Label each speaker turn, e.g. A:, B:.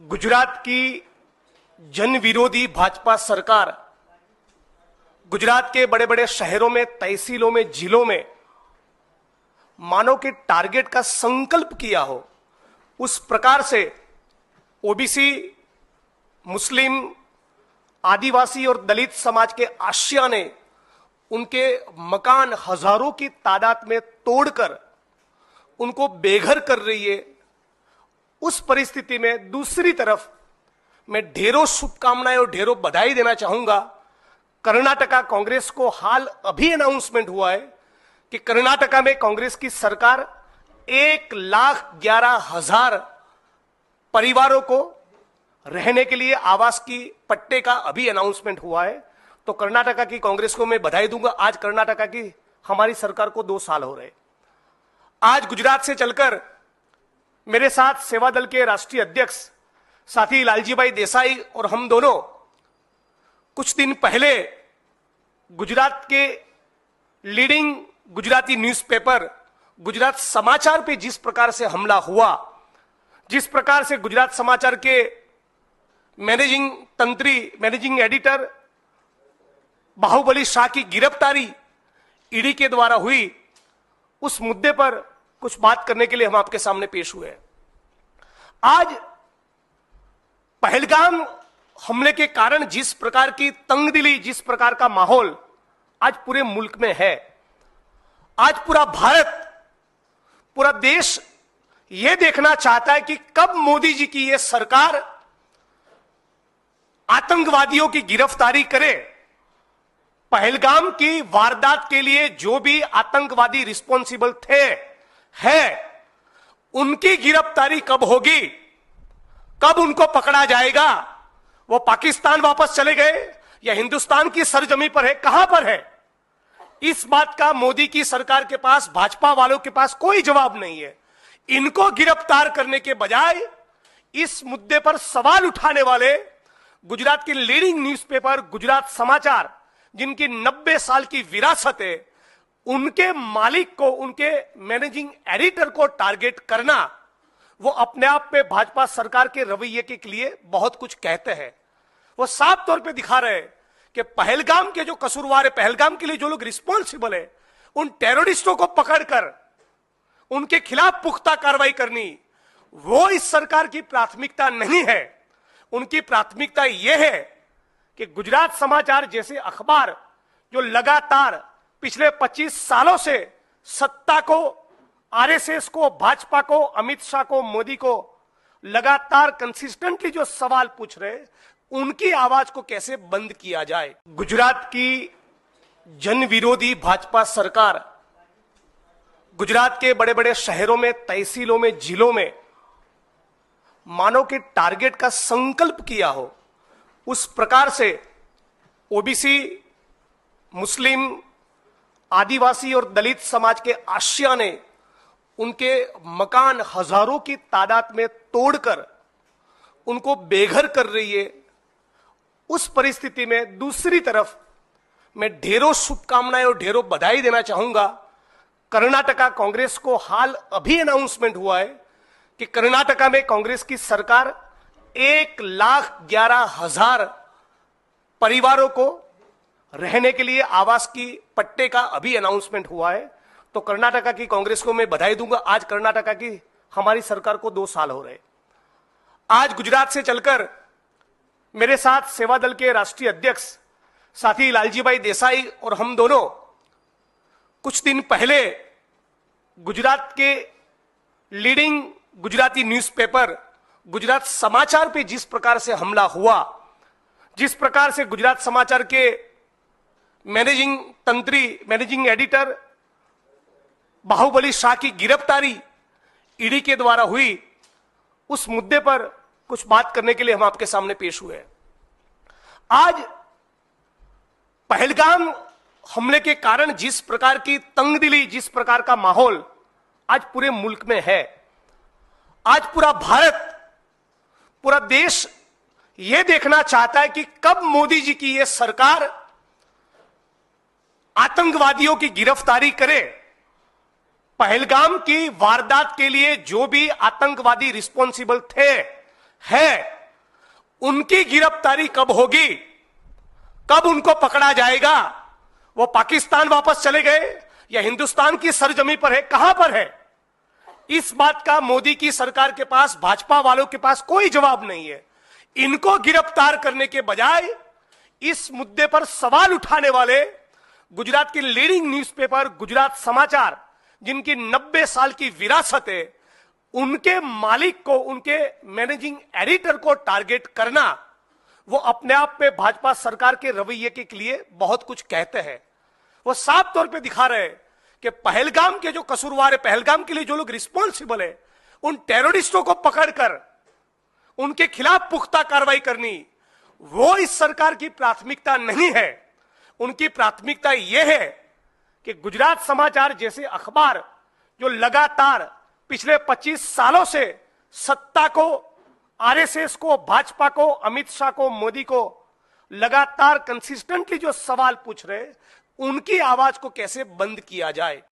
A: गुजरात की जन विरोधी भाजपा सरकार गुजरात के बड़े बड़े शहरों में, तहसीलों में, जिलों में मानव के टारगेट का संकल्प किया हो, उस प्रकार से ओबीसी, मुस्लिम, आदिवासी और दलित समाज के आशिया ने उनके मकान हजारों की तादाद में तोड़कर उनको बेघर कर रही है। उस परिस्थिति में दूसरी तरफ मैं ढेरों शुभकामनाएं और ढेरों बधाई देना चाहूंगा। कर्नाटका कांग्रेस को हाल अभी अनाउंसमेंट हुआ है कि कर्नाटका में कांग्रेस की सरकार 1,11,000 परिवारों को रहने के लिए आवास की पट्टे का अभी अनाउंसमेंट हुआ है। तो कर्नाटका की कांग्रेस को मैं बधाई दूंगा। आज कर्नाटका की हमारी सरकार को 2 साल हो रहे। आज गुजरात से चलकर मेरे साथ सेवा दल के राष्ट्रीय अध्यक्ष साथी लालजीभाई देसाई और हम दोनों कुछ दिन पहले गुजरात के लीडिंग गुजराती न्यूज़पेपर गुजरात समाचार पे जिस प्रकार से हमला हुआ, जिस प्रकार से गुजरात समाचार के मैनेजिंग एडिटर बाहुबली शाह की गिरफ्तारी ईडी के द्वारा हुई, उस मुद्दे पर कुछ बात करने के लिए हम आपके सामने पेश हुए। आज पहलगाम हमले के कारण जिस प्रकार की तंगदिली, जिस प्रकार का माहौल आज पूरे मुल्क में है, आज पूरा भारत, पूरा देश यह देखना चाहता है कि कब मोदी जी की यह सरकार आतंकवादियों की गिरफ्तारी करे। पहलगाम की वारदात के लिए जो भी आतंकवादी रिस्पॉन्सिबल उनकी गिरफ्तारी कब होगी, कब उनको पकड़ा जाएगा। वो पाकिस्तान वापस चले गए या हिंदुस्तान की सरजमी पर है, कहां पर है? इस बात का मोदी की सरकार के पास, भाजपा वालों के पास कोई जवाब नहीं है। इनको गिरफ्तार करने के बजाय इस मुद्दे पर सवाल उठाने वाले गुजरात के लीडिंग न्यूज़पेपर गुजरात समाचार, जिनकी 90 साल की विरासत है, उनके मालिक को, उनके मैनेजिंग एडिटर को टारगेट करना, वो अपने आप में भाजपा सरकार के रवैये के लिए बहुत कुछ कहते हैं। वो साफ तौर पे दिखा रहे हैं कि पहलगाम के जो कसूरवार है, पहलगाम के लिए जो लोग रिस्पॉन्सिबल है, उन टेररिस्टों को पकड़कर उनके खिलाफ पुख्ता कार्रवाई करनी, वो इस सरकार की प्राथमिकता नहीं है। उनकी प्राथमिकता यह है कि गुजरात समाचार जैसे अखबार जो लगातार पिछले 25 सालों से सत्ता को, आरएसएस को, भाजपा को, अमित शाह को, मोदी को लगातार कंसिस्टेंटली जो सवाल पूछ रहे, उनकी आवाज को कैसे बंद किया जाए। गुजरात की जन विरोधी भाजपा सरकार गुजरात के बड़े बड़े शहरों में, तहसीलों में, जिलों में मानव के टारगेट का संकल्प किया हो, उस प्रकार से ओबीसी, मुस्लिम, आदिवासी और दलित समाज के आशिया ने उनके मकान हजारों की तादाद में तोड़कर उनको बेघर कर रही है। उस परिस्थिति में दूसरी तरफ मैं ढेरों शुभकामनाएं और ढेरों बधाई देना चाहूंगा। कर्नाटका कांग्रेस को हाल अभी अनाउंसमेंट हुआ है कि कर्नाटका में कांग्रेस की सरकार 1,11,000 परिवारों को रहने के लिए आवास की पट्टे का अभी अनाउंसमेंट हुआ है। तो कर्नाटका की कांग्रेस को मैं बधाई दूंगा। आज कर्नाटका की हमारी सरकार को 2 साल हो रहे। आज गुजरात से चलकर मेरे साथ सेवा दल के राष्ट्रीय अध्यक्ष साथी लालजीभाई देसाई और हम दोनों कुछ दिन पहले गुजरात के लीडिंग गुजराती न्यूज़पेपर गुजरात समाचार पे जिस प्रकार से हमला हुआ, जिस प्रकार से गुजरात समाचार के मैनेजिंग एडिटर बाहुबली शाह की गिरफ्तारी ईडी के द्वारा हुई, उस मुद्दे पर कुछ बात करने के लिए हम आपके सामने पेश हुए। आज पहलगाम हमले के कारण जिस प्रकार की तंगदिली, जिस प्रकार का माहौल आज पूरे मुल्क में है, आज पूरा भारत, पूरा देश यह देखना चाहता है कि कब मोदी जी की यह सरकार आतंकवादियों की गिरफ्तारी करे। पहलगाम की वारदात के लिए जो भी आतंकवादी रिस्पॉन्सिबल थे उनकी गिरफ्तारी कब होगी, कब उनको पकड़ा जाएगा, वो पाकिस्तान वापस चले गए या हिंदुस्तान की सरजमी पर है, कहां पर है? इस बात का मोदी की सरकार के पास, भाजपा वालों के पास कोई जवाब नहीं है। इनको गिरफ्तार करने के बजाय इस मुद्दे पर सवाल उठाने वाले गुजरात की लीडिंग न्यूज़पेपर गुजरात समाचार, जिनकी 90 साल की विरासत है, उनके मालिक को, उनके मैनेजिंग एडिटर को टारगेट करना, वो अपने आप में भाजपा सरकार के रवैये के लिए बहुत कुछ कहते हैं। वो साफ तौर पे दिखा रहे हैं कि पहलगाम के जो कसूरवार है, पहलगाम के लिए जो लोग रिस्पॉन्सिबल है, उन टेररिस्टों को पकड़कर उनके खिलाफ पुख्ता कार्रवाई करनी, वो इस सरकार की प्राथमिकता नहीं है। उनकी प्राथमिकता यह है कि गुजरात समाचार जैसे अखबार, जो लगातार पिछले 25 सालों से सत्ता को, आरएसएस को, भाजपा को, अमित शाह को, मोदी को लगातार कंसिस्टेंटली जो सवाल पूछ रहे, उनकी आवाज को कैसे बंद किया जाए।